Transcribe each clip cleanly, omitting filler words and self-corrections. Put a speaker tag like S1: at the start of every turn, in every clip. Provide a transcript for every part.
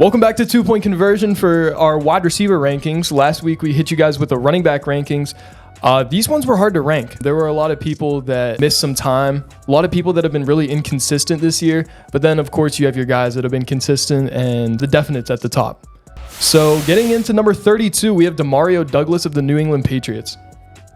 S1: Welcome back to 2 Point Conversion for our wide receiver rankings. Last week we hit you guys with the running back rankings. These ones were hard to rank. There were a lot of people that missed some time, a lot of people that have been really inconsistent this year, but then of course you have your guys that have been consistent and the definites at the top. So getting into number 32, we have Demario Douglas of the New England Patriots.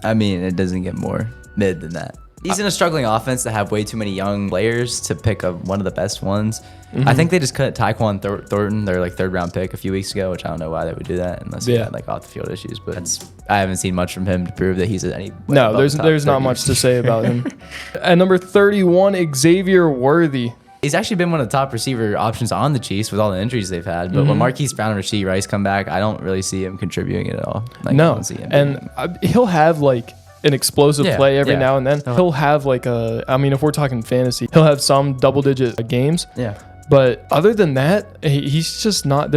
S2: I mean, it doesn't get more mid than that. He's in a struggling offense that have way too many young players to pick up one of the best ones. I think they just cut Tyquan Thornton, their like third round pick a few weeks ago, which I don't know why they would do that unless he had like off the field issues. But I haven't seen much from him to prove that he's any.
S1: No, there's not much to say about him. At number 31, Xavier Worthy.
S2: He's actually been one of the top receiver options on the Chiefs with all the injuries they've had. But when Marquise Brown and Rashee Rice come back, I don't really see him contributing at all. Like,
S1: no,
S2: I don't see him
S1: and he'll have like an explosive play every now and then. He'll have like if we're talking fantasy, he'll have some double-digit games.
S2: Yeah.
S1: But other than that, he's just not.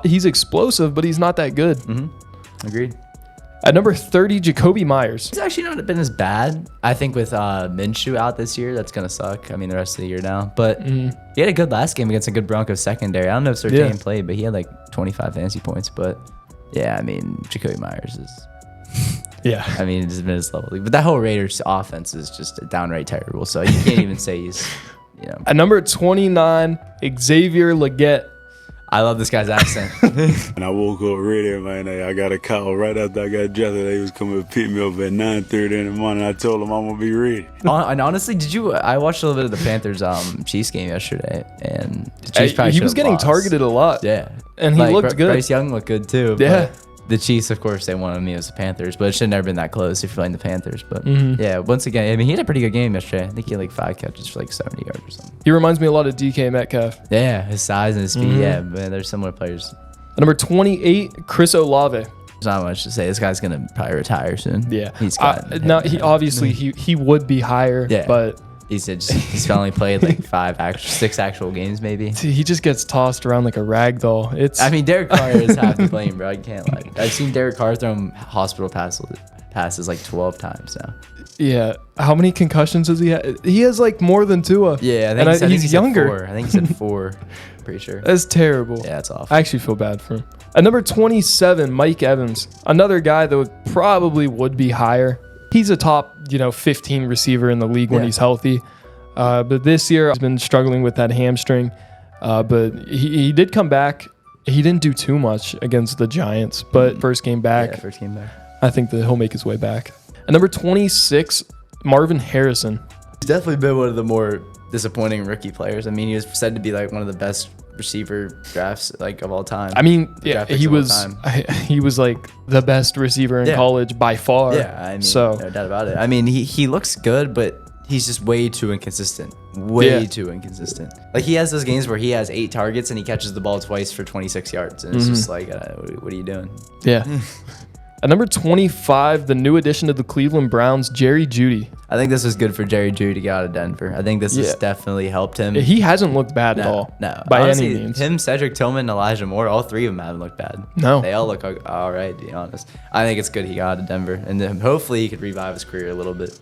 S1: He's explosive, but he's not that good.
S2: Agreed.
S1: At number 30, Jacoby Myers.
S2: He's actually not been as bad. I think with Minshew out this year, that's going to suck. I mean, the rest of the year now. But he had a good last game against a good Broncos secondary. I don't know if Surtain played, but he had like 25 fantasy points. But yeah, I mean, Jacoby Myers is...
S1: Yeah.
S2: I mean, it's been his level. But that whole Raiders offense is just downright terrible. So you can't even say he's,
S1: At number 29, Xavier Legette.
S2: I love this guy's accent.
S3: And I woke up ready, man. I got a call right after I got dressed. They was coming to pick me up at 9:30 in the morning. I told them I'm going to be ready.
S2: And honestly, I watched a little bit of the Panthers Chiefs game yesterday. And the Chiefs probably
S1: he was getting
S2: lost.
S1: targeted a lot.
S2: Yeah.
S1: And he looked good.
S2: Bryce Young looked good too.
S1: Yeah.
S2: But the Chiefs, of course, they wanted me as the Panthers, but it should have never been that close if you're playing the Panthers. But yeah, once again, I mean, he had a pretty good game yesterday. I think he had like 5 catches for like 70 yards or something.
S1: He reminds me a lot of DK Metcalf.
S2: Yeah, his size and his speed. Yeah, man, they're similar players.
S1: At number 28, Chris Olave.
S2: There's not much to say. This guy's gonna probably retire soon.
S1: Yeah,
S2: he's got.
S1: He would be higher.
S2: Yeah,
S1: but
S2: he's only played like 6 actual games maybe.
S1: He just gets tossed around like a rag doll.
S2: I mean, Derek Carr is half the blame, bro. I can't lie. I've seen Derek Carr throw him hospital passes like 12 times now.
S1: Yeah, how many concussions does he have? He has like more than Tua.
S2: Yeah, I think
S1: he's younger.
S2: I think he said 4. Pretty sure.
S1: That's terrible.
S2: Yeah, that's awful.
S1: I actually feel bad for him. At number 27, Mike Evans, another guy that probably would be higher. He's a top, 15 receiver in the league when he's healthy. But this year, he's been struggling with that hamstring. But he did come back. He didn't do too much against the Giants, but first game back.
S2: Yeah, first game back.
S1: I think that he'll make his way back. At number 26, Marvin Harrison.
S2: He's definitely been one of the more disappointing rookie players. I mean, he was said to be like one of the best receiver drafts like of all time.
S1: I mean, yeah, he was like the best receiver in college by far.
S2: Yeah, I mean,
S1: so
S2: no doubt about it. I mean, he looks good, but he's just way too inconsistent. Way too inconsistent. Like he has those games where he has 8 targets and he catches the ball twice for 26 yards, and it's just like, what are you doing?
S1: Yeah. At number 25, the new addition to the Cleveland Browns, Jerry Jeudy.
S2: I think this was good for Jerry Jeudy to get out of Denver. I think this has definitely helped him.
S1: He hasn't looked bad at all.
S2: No.
S1: By
S2: honestly,
S1: any means.
S2: Him, Cedric Tillman, and Elijah Moore, all 3 of them haven't looked bad.
S1: No.
S2: They all look all right, to be honest. I think it's good he got out of Denver. And then hopefully he could revive his career a little bit.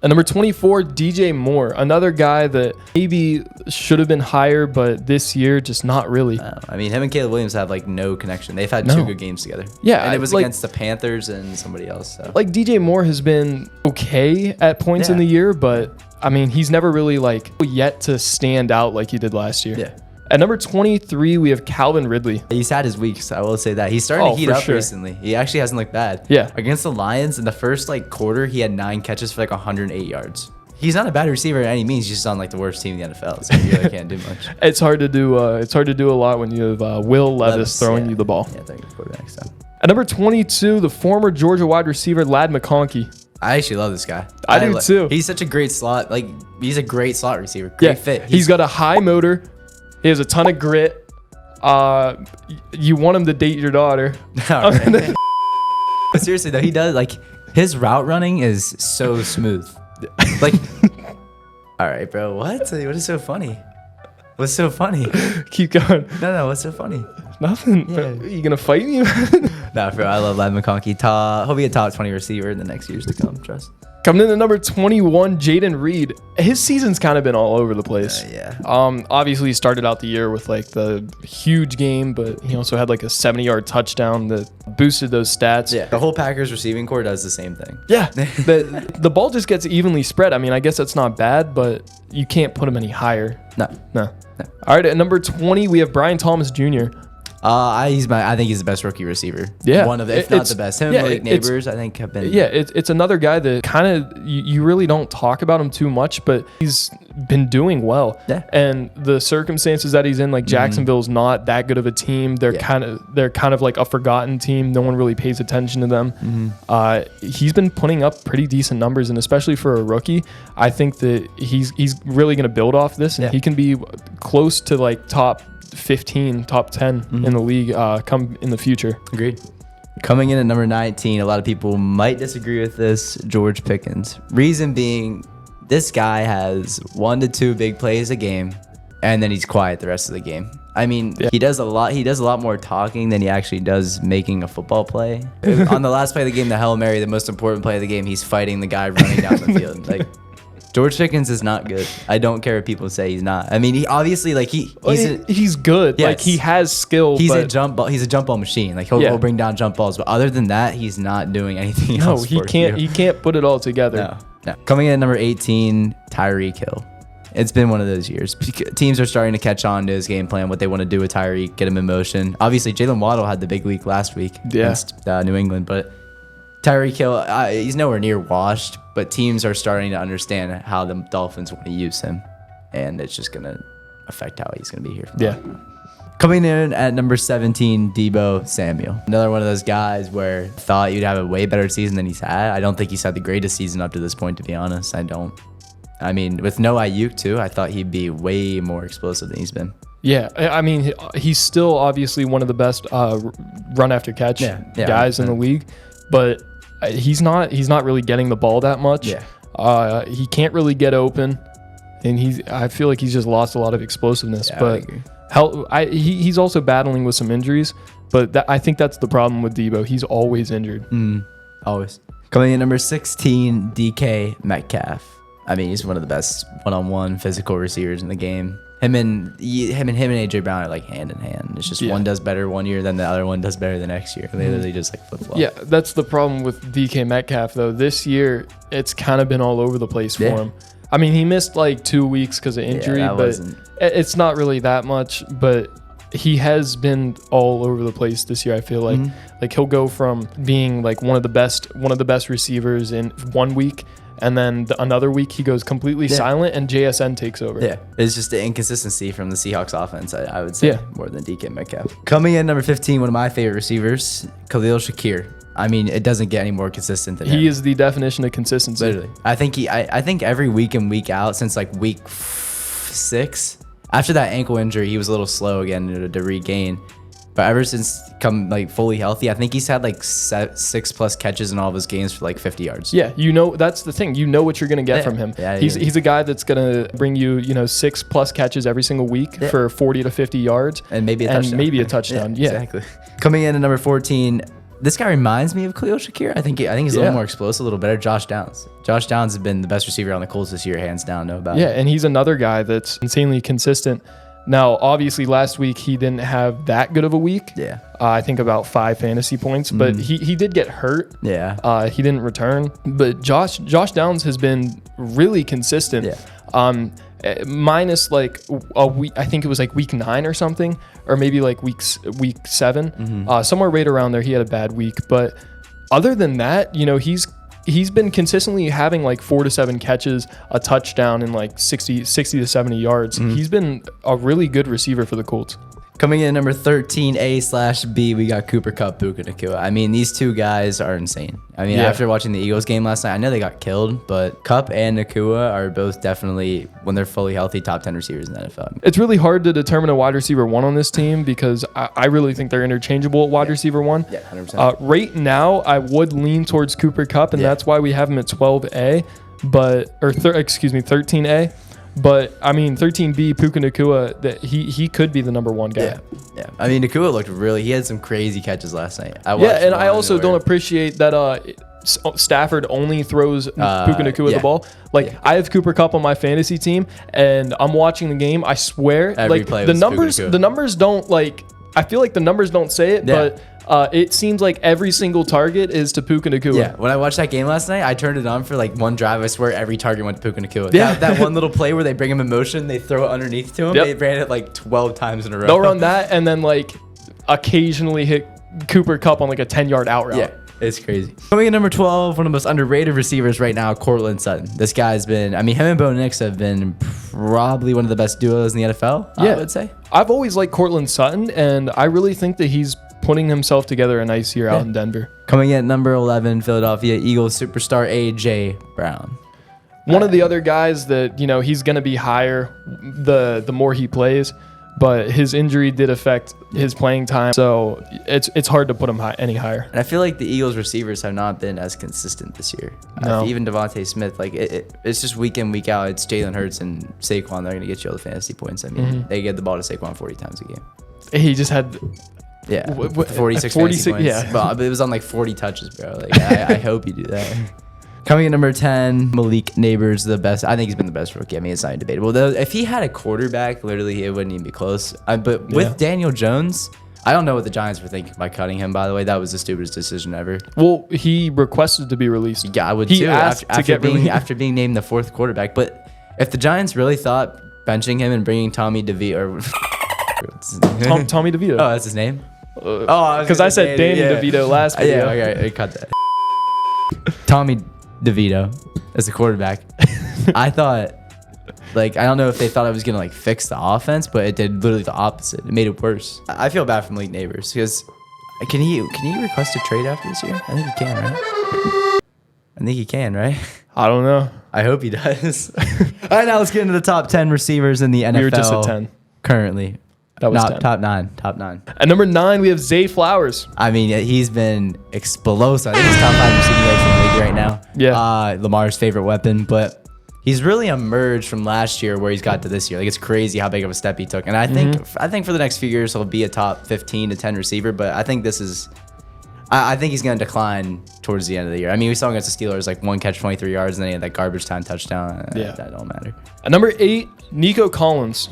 S1: At number 24, DJ Moore, another guy that maybe should have been higher, but this year just not really.
S2: I mean, him and Caleb Williams have like no connection. They've had 2 good games together.
S1: Yeah,
S2: and it was against the Panthers and somebody else. So.
S1: Like DJ Moore has been okay at points in the year, but I mean, he's never really like yet to stand out like he did last year.
S2: Yeah.
S1: At number 23, we have Calvin Ridley.
S2: He's had his weeks, I will say that. He's starting to heat up recently. He actually hasn't looked bad.
S1: Yeah.
S2: Against the Lions, in the first quarter, he had 9 catches for 108 yards. He's not a bad receiver at any means. He's just on the worst team in the NFL, so he really can't do much.
S1: It's hard to do. It's hard to do a lot when you have Will Levis throwing you the ball.
S2: Yeah, thank you, quarterback. So.
S1: At number 22, the former Georgia wide receiver Ladd McConkey.
S2: I actually love this guy.
S1: I do too.
S2: He's such a great slot. He's a great slot receiver. Great fit.
S1: He's got a high motor. He has a ton of grit. You want him to date your daughter.
S2: But seriously though, he does his route running is so smooth. All right, bro. What is so funny? What's so funny?
S1: Keep going.
S2: No. What's so funny?
S1: Nothing.
S2: Yeah.
S1: Are you gonna fight me?
S2: Nah, bro. I love Ladd McConkey. He'll be a top 20 receiver in the next years to come. Trust.
S1: Coming in at number 21, Jaden Reed. His season's kind of been all over the place.
S2: Yeah.
S1: Obviously, he started out the year with like the huge game, but he also had like a 70-yard touchdown that boosted those stats.
S2: Yeah. The whole Packers receiving core does the same thing.
S1: Yeah. The ball just gets evenly spread. I mean, I guess that's not bad, but you can't put him any higher.
S2: No.
S1: All right, at number 20, we have Brian Thomas Jr.
S2: I think he's the best rookie receiver.
S1: Yeah.
S2: One of, if not the best. Him and Malik Neighbors, I think, have been.
S1: Yeah, it's another guy that kind of you really don't talk about him too much, but he's been doing well.
S2: Yeah.
S1: And the circumstances that he's in, like Jacksonville's not that good of a team. They're kind of like a forgotten team. No one really pays attention to them. He's been putting up pretty decent numbers, and especially for a rookie, I think that he's really going to build off this, and he can be close to like top 15, top 10 in the league come in the future.
S2: Agreed. Coming in at number 19, a lot of people might disagree with this, George Pickens. Reason being, this guy has 1 to 2 big plays a game, and then he's quiet the rest of the game. I mean, he does a lot more talking than he actually does making a football play. On the last play of the game, the Hail Mary, the most important play of the game, he's fighting the guy running down the field. Like, George Pickens is not good. I don't care what people say he's not. I mean, he obviously
S1: he's good.
S2: Yes.
S1: Like he has skill.
S2: He's a jump ball machine. Like he'll bring down jump balls, but other than that, he's not doing anything else.
S1: He can't put it all together.
S2: No. Coming in at number 18, Tyreek Hill. It's been one of those years. Teams are starting to catch on to his game plan, what they want to do with Tyreek, get him in motion. Obviously, Jalen Waddle had the big week last week against New England, but Tyreek Hill, he's nowhere near washed, but teams are starting to understand how the Dolphins want to use him, and it's just going to affect how he's going to be here. Coming in at number 17, Deebo Samuel. Another one of those guys where I thought you'd have a way better season than he's had. I don't think he's had the greatest season up to this point, to be honest. I don't. I mean, with no Ayuk, too, I thought he'd be way more explosive than he's been.
S1: Yeah, I mean, he's still obviously one of the best run after catch guys in the league, but he's not really getting the ball that much. He can't really get open, and I feel like he's just lost a lot of explosiveness. But he's also battling with some injuries, but I think that's the problem with Deebo. He's always injured.
S2: Always. Coming in number 16, DK Metcalf. I mean, he's one of the best one-on-one physical receivers in the game. Him and AJ Brown are like hand in hand. It's just one does better one year, then the other one does better the next year. They literally just like flip-flop.
S1: Yeah, that's the problem with DK Metcalf though. This year, it's kind of been all over the place for him. I mean, he missed like 2 weeks because of injury, but it's not really that much. But he has been all over the place this year. I feel like like he'll go from being like one of the best receivers in 1 week, and then another week he goes completely silent and JSN takes over.
S2: Yeah, it's just the inconsistency from the Seahawks offense, I would say, more than DK Metcalf. Coming in number 15, one of my favorite receivers, Khalil Shakir. I mean, it doesn't get any more consistent than him.
S1: He is the definition of consistency.
S2: Literally. I think every week and week out since like week 6, after that ankle injury, he was a little slow again to regain. But ever since come like fully healthy, I think he's had like 6+ catches in all of his games for like 50 yards.
S1: Yeah, that's the thing. You know what you're gonna get from him. Yeah, he's a guy that's gonna bring you 6+ catches every single week for 40 to 50 yards
S2: and maybe a touchdown.
S1: Yeah,
S2: exactly. Coming in at number 14. This guy reminds me of Khalil Shakir. I think he's a little more explosive, a little better. Josh Downs. Josh Downs has been the best receiver on the Colts this year, hands down, no doubt.
S1: Yeah, and he's another guy that's insanely consistent. Now, obviously, last week he didn't have that good of a week.
S2: Yeah.
S1: I think about 5 fantasy points, but he did get hurt.
S2: Yeah.
S1: He didn't return. But Josh Downs has been really consistent. Yeah. Minus like a week, I think it was like week 9 or something, or maybe like week 7, somewhere right around there. He had a bad week, but other than that, he's been consistently having like 4 to 7 catches, a touchdown, and like 60 to 70 yards. He's been a really good receiver for the Colts.
S2: Coming in number 13, A/B, we got Cooper Kupp, Puka Nacua. I mean, these two guys are insane. I mean, after watching the Eagles game last night, I know they got killed, but Kupp and Nacua are both definitely, when they're fully healthy, top 10 receivers in the NFL.
S1: It's really hard to determine a wide receiver 1 on this team because I really think they're interchangeable at wide receiver 1.
S2: Yeah, 100%.
S1: Right now, I would lean towards Cooper Kupp, and that's why we have him at 12A, 13A. But I mean, 13B, Puka Nacua, that he could be the number 1 guy.
S2: Yeah. I mean, Nacua he had some crazy catches last night.
S1: I also don't appreciate that Stafford only throws Puka Nacua
S2: yeah.
S1: the ball. Like
S2: Yeah.
S1: I have Cooper Kupp on my fantasy team, and I'm watching the game. I swear,
S2: Every
S1: like
S2: play
S1: the
S2: was Puka
S1: numbers,
S2: Nacua.
S1: the numbers don't like. I feel like the numbers don't say it,
S2: Yeah.
S1: but it seems like every single target is to Puka Nacua.
S2: Yeah, when I watched that game last night, I turned it on for like one drive. I swear every target went to Puka Nacua.
S1: Yeah.
S2: That one little play where they bring him in motion, they throw it underneath to him.
S1: Yep.
S2: They ran it like 12 times in a row.
S1: They'll run that and then like occasionally hit Cooper Kupp on like a 10-yard out route.
S2: Yeah, it's crazy. Coming in number 12, one of the most underrated receivers right now, Cortland Sutton. This guy's been, I mean, him and Bo Nix have been probably one of the best duos in the NFL, I would say.
S1: I've always liked Cortland Sutton, and I really think that he's putting himself together a nice year out in Denver.
S2: Coming in at number 11, Philadelphia Eagles superstar A.J. Brown.
S1: One of the other guys that, he's going to be higher the more he plays, but his injury did affect his playing time, so it's hard to put him any higher.
S2: And I feel like the Eagles receivers have not been as consistent this year.
S1: No.
S2: Even Devontae Smith, like it's just week in, week out. It's Jalen Hurts and Saquon. They're going to get you all the fantasy points. I mean, they get the ball to Saquon 40 times a game.
S1: He just had...
S2: Yeah,
S1: 46
S2: 46 fantasy points.
S1: yeah.
S2: But it was on like 40 touches, bro. Like I hope you do that. Coming in number 10, Malik Neighbors, the best. I think he's been the best rookie. I mean, it's not even debatable. Though, if he had a quarterback, literally, it wouldn't even be close. But with Daniel Jones, I don't know what the Giants were thinking by cutting him, by the way. That was the stupidest decision ever.
S1: Well, he requested to be released.
S2: Yeah, I would
S1: He
S2: too.
S1: asked to get released.
S2: After being named the fourth quarterback. But if the Giants really thought benching him and bringing Tommy DeVito...
S1: Tommy DeVito.
S2: Oh, that's his name?
S1: Because I said Danny DeVito last video.
S2: Yeah, okay, I cut that. Tommy DeVito as the quarterback. I thought, I don't know if they thought I was gonna fix the offense, but it did literally the opposite. It made it worse. I feel bad for Malik Neighbors because can he request a trade after this year? I think he can, right? I think he can, right?
S1: I don't know.
S2: I hope he does. All right, now let's get into the top 10 receivers in the NFL.
S1: We were just at 10.
S2: Currently.
S1: That was
S2: Not
S1: 10.
S2: top 9. Top 9.
S1: At number 9, we have Zay Flowers.
S2: I mean, he's been explosive. I think he's top 5 receiving yards in the league right now.
S1: Yeah.
S2: Lamar's favorite weapon, but he's really emerged from last year where he's got to this year. It's crazy how big of a step he took. And I think for the next few years he'll be a top 15 to 10 receiver, but I think I think he's going to decline towards the end of the year. I mean, we saw against the Steelers, 1 catch, 23 yards, and then he had that garbage time touchdown.
S1: Yeah.
S2: That don't matter.
S1: At number 8, Nico Collins.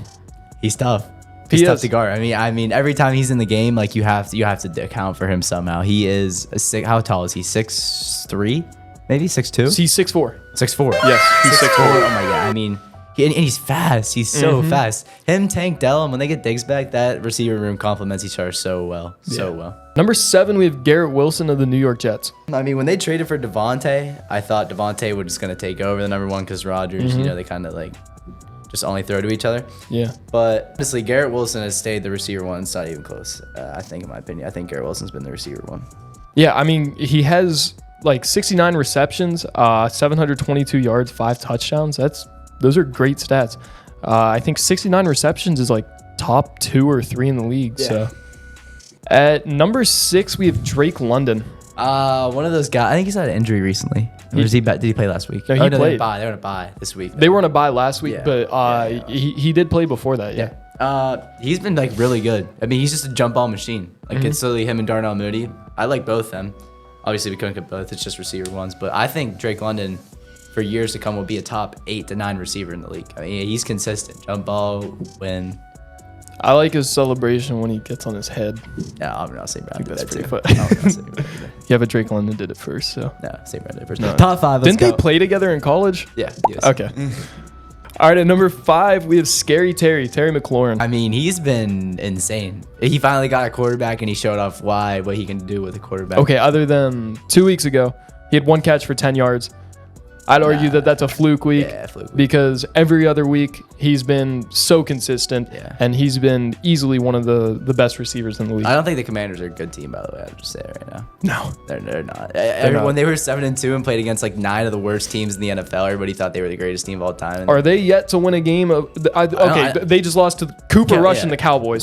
S2: He's tough.
S1: He
S2: He's tough
S1: is.
S2: to guard. I mean, every time he's in the game, you have to account for him somehow. He is how tall is he? 6'3", maybe 6'2".
S1: He's 6'4".
S2: 6'4".
S1: Yes, he's 6'4".
S2: Oh my god! I mean, and he's fast. He's so fast. Him, Tank Dell, and when they get Diggs back, that receiver room complements each other so well. So well.
S1: Number 7, we have Garrett Wilson of the New York Jets.
S2: I mean, when they traded for Devontae, I thought Devontae was just gonna take over the number 1 because Rodgers. They kind of just only throw to each other.
S1: Yeah.
S2: But honestly, Garrett Wilson has stayed the receiver 1. It's not even close. I think, in my opinion, I think Garrett Wilson's been the receiver 1.
S1: Yeah, I mean, he has 69 receptions, 722 yards, 5 touchdowns. Those are great stats. I think 69 receptions is top 2 or 3 in the league.
S2: Yeah.
S1: So at number 6, we have Drake London.
S2: One of those guys. I think he's had an injury recently. Or did he play last week?
S1: No, he
S2: They
S1: played.
S2: were on a bye this week.
S1: They were on a bye last week,
S2: Yeah.
S1: but
S2: Yeah.
S1: He did play before that. Yeah.
S2: He's been really good. I mean, he's just a jump ball machine. It's literally him and Darnell Mooney. I like both them. Obviously, we couldn't get both. It's just receiver ones. But I think Drake London, for years to come, will be a top 8 to 9 receiver in the league. I mean, he's consistent. Jump ball, win.
S1: I like his celebration when he gets on his head.
S2: Yeah, I'm not saying Brown did
S1: that's
S2: that
S1: pretty
S2: too.
S1: funny.
S2: I'm not saying Brown did that.
S1: Yeah, but Drake London did it first. So
S2: No, same Brown did first.
S1: No.
S2: Top 5.
S1: didn't they play together in college?
S2: Yeah. Yes.
S1: Okay. All right, at number 5, we have Scary Terry McLaurin.
S2: I mean, he's been insane. He finally got a quarterback, and he showed off what he can do with a quarterback.
S1: Okay, other than 2 weeks ago, he had 1 catch for 10 yards. I'd argue that that's a fluke week,
S2: Yeah, fluke week.
S1: because every other week he's been so consistent,
S2: Yeah.
S1: and he's been easily one of the best receivers in the league.
S2: I don't think the Commanders are a good team, by the way. I'll just say it right now.
S1: No.
S2: They're not.
S1: not.
S2: When they were 7-2 and played against 9 of the worst teams in the NFL, everybody thought they were the greatest team of all time. And
S1: Are they yet to win a game? They just lost to Cooper
S2: Yeah,
S1: Rush
S2: yeah.
S1: and the Cowboys.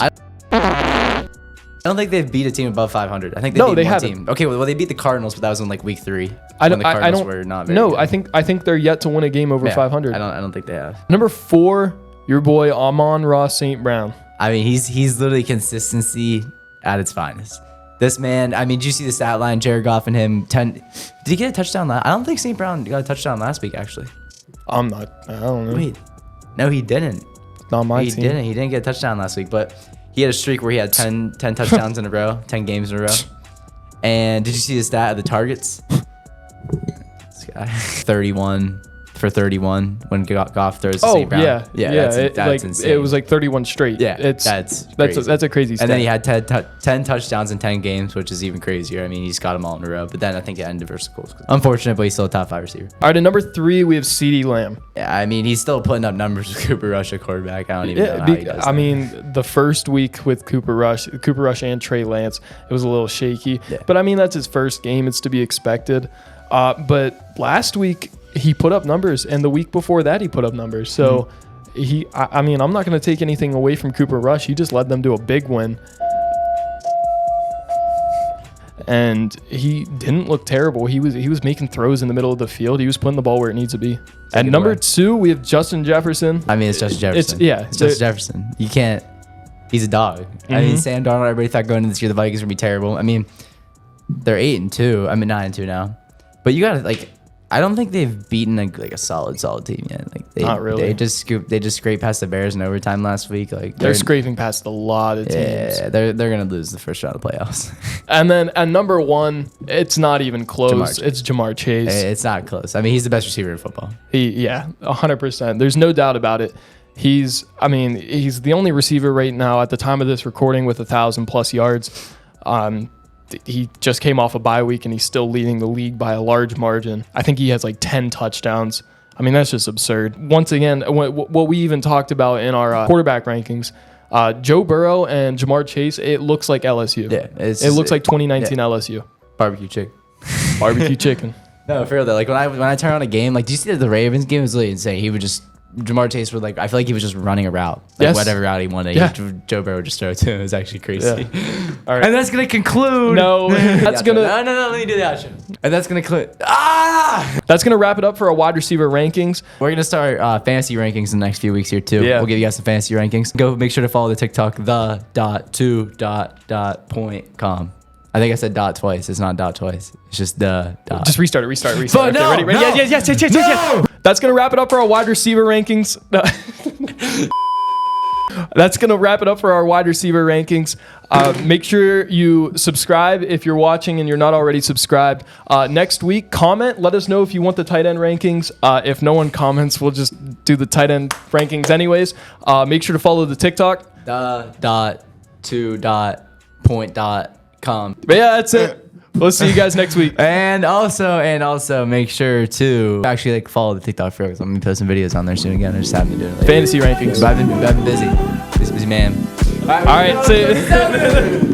S2: I don't think they've beat a team above 500. I think
S1: No,
S2: beat
S1: they
S2: one
S1: haven't.
S2: team. Okay, well they beat the Cardinals, but that was in week 3.
S1: I don't.
S2: when the
S1: I
S2: Cardinals
S1: don't.
S2: were not very
S1: No,
S2: good.
S1: I think they're yet to win a game over
S2: Yeah,
S1: 500.
S2: I don't think they have.
S1: Number 4, your boy Amon-Ra St. Brown.
S2: I mean, he's literally consistency at its finest. This man, I mean, did you see the stat line? Jared Goff and him, 10. Did he get a touchdown? I don't think St. Brown got a touchdown last week, actually.
S1: I don't know.
S2: Wait. No, he didn't.
S1: Not my
S2: He
S1: team.
S2: didn't. He didn't get a touchdown last week, but he had a streak where he had 10 touchdowns in a row, 10 games in a row. And did you see the stat of the targets? This guy, 31 for 31 when Goff throws to
S1: Oh
S2: St. Brown.
S1: yeah.
S2: That's insane.
S1: It was like 31 straight.
S2: Yeah,
S1: that's
S2: crazy.
S1: that's a crazy stat.
S2: And then he had 10 touchdowns in 10 games, which is even crazier. I mean, he's got them all in a row. But then I think it ended versus Colts. Unfortunate, but he's still a top 5 receiver.
S1: All right, at number 3 we have CeeDee Lamb.
S2: Yeah, I mean, he's still putting up numbers with Cooper Rush at quarterback. I don't even know how he does
S1: I
S2: that.
S1: mean, the first week with Cooper Rush and Trey Lance, it was a little shaky.
S2: Yeah.
S1: But I mean, that's his first game. It's to be expected. But last week he put up numbers, and the week before that he put up numbers. So I mean, I'm not going to take anything away from Cooper Rush. He just led them to a big win. And he didn't look terrible. He was making throws in the middle of the field. He was putting the ball where it needs to be. At
S2: it
S1: number
S2: away.
S1: 2, we have Justin Jefferson.
S2: I mean, it's Justin Jefferson. It's Justin Jefferson. You can't. He's a dog. I mean, Sam Darnold. Everybody thought going into this year the Vikings were gonna be terrible. I mean, they're 8-2. I mean, 9-2 now. But you gotta like. I don't think they've beaten a solid team yet. Like
S1: Not really.
S2: They just scraped past the Bears in overtime last week. Like
S1: They're scraping past a lot of teams.
S2: Yeah, they're gonna lose the first round of the playoffs.
S1: And then at number 1, it's not even close.
S2: Jamar.
S1: It's Jamar Chase.
S2: It's not close. I mean, he's the best receiver in football.
S1: 100%. There's no doubt about it. He's the only receiver right now at the time of this recording with 1,000+ yards. He just came off a bye week and he's still leading the league by a large margin. I think he has like 10 touchdowns. I mean, that's just absurd. Once again, what we even talked about in our quarterback rankings, Joe Burrow and Jamar Chase, it looks like LSU.
S2: Yeah,
S1: it looks like 2019 LSU.
S2: Barbecue chicken.
S1: Barbecue chicken.
S2: No, for real though. Like when I turn on a game, like do you see the Ravens game? It was really insane. He would just Jamar Chase would like. I feel like he was just running a route, like
S1: Yes.
S2: whatever route he wanted.
S1: Yeah.
S2: Joe Burrow would just throw it to him. It was actually crazy.
S1: Yeah. All right.
S2: And that's gonna conclude.
S1: No, that's gonna
S2: No. Let me do the action. And that's gonna conclude.
S1: That's gonna wrap it up for our wide receiver rankings.
S2: We're gonna start fantasy rankings in the next few weeks here too.
S1: Yeah.
S2: We'll give you guys some fantasy rankings. Go make sure to follow the TikTok the.2.point.com. I think I said dot twice. It's not dot twice. It's just the dot.
S1: Just restart it.
S2: But
S1: Okay,
S2: no,
S1: ready?
S2: no.
S1: Yes. That's going to wrap it up for our wide receiver rankings. That's going to wrap it up for our wide receiver rankings. Make sure you subscribe if you're watching and you're not already subscribed. Next week, comment. Let us know if you want the tight end rankings. If no one comments, we'll just do the tight end rankings anyways. Make sure to follow the TikTok.
S2: The.2.point.com.
S1: But yeah, that's it. We'll see you guys next week.
S2: And also make sure to actually like follow the TikTok for because I'm gonna post some videos on there soon again. I just haven't been doing it lately.
S1: Fantasy rankings.
S2: But I've been busy man.
S1: All right, see you.